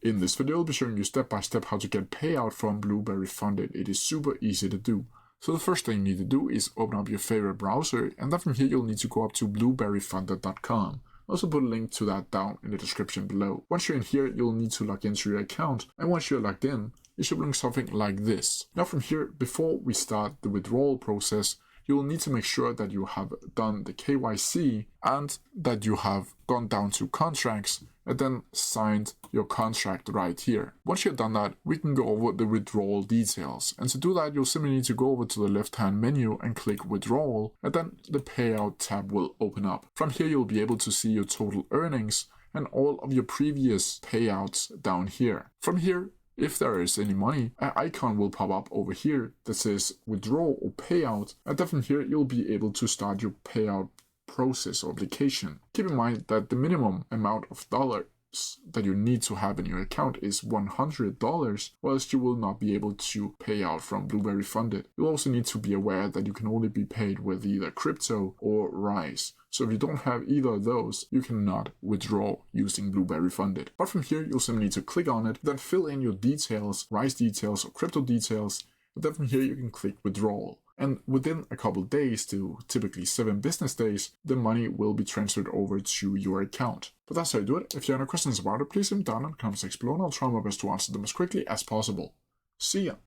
In this video, I'll be showing you step by step how to get payout from Blueberry Funded. It is super easy to do. So the first thing you need to do is open up your favorite browser, and then from here you'll need to go up to blueberryfunded.com. I'll also put a link to that down in the description below. Once you're in here, you'll need to log into your account, and once you're logged in, it should look something like this. Now from here, before we start the withdrawal process, you will need to make sure that you have done the KYC and that you have gone down to contracts and then signed your contract right here. Once you've done that, we can go over the withdrawal details. And to do that, you'll simply need to go over to the left-hand menu and click withdrawal, and then the payout tab will open up. From here, you'll be able to see your total earnings and all of your previous payouts down here. From here, if there is any money, an icon will pop up over here that says withdraw or payout, and then from here you'll be able to start your payout process or application. Keep in mind that the minimum amount of dollars that you need to have in your account is $100, or else you will not be able to pay out from Blueberry Funded. You'll also need to be aware that you can only be paid with either crypto or Rise. So if you don't have either of those, you cannot withdraw using Blueberry Funded. But from here, you'll simply need to click on it, then fill in your details, Rise details or crypto details, and then from here you can click withdrawal. And within a couple of days to typically 7 business days, the money will be transferred over to your account. But that's how you do it. If you have any questions about it, please leave them down in the comments section below and I'll try my best to answer them as quickly as possible. See ya!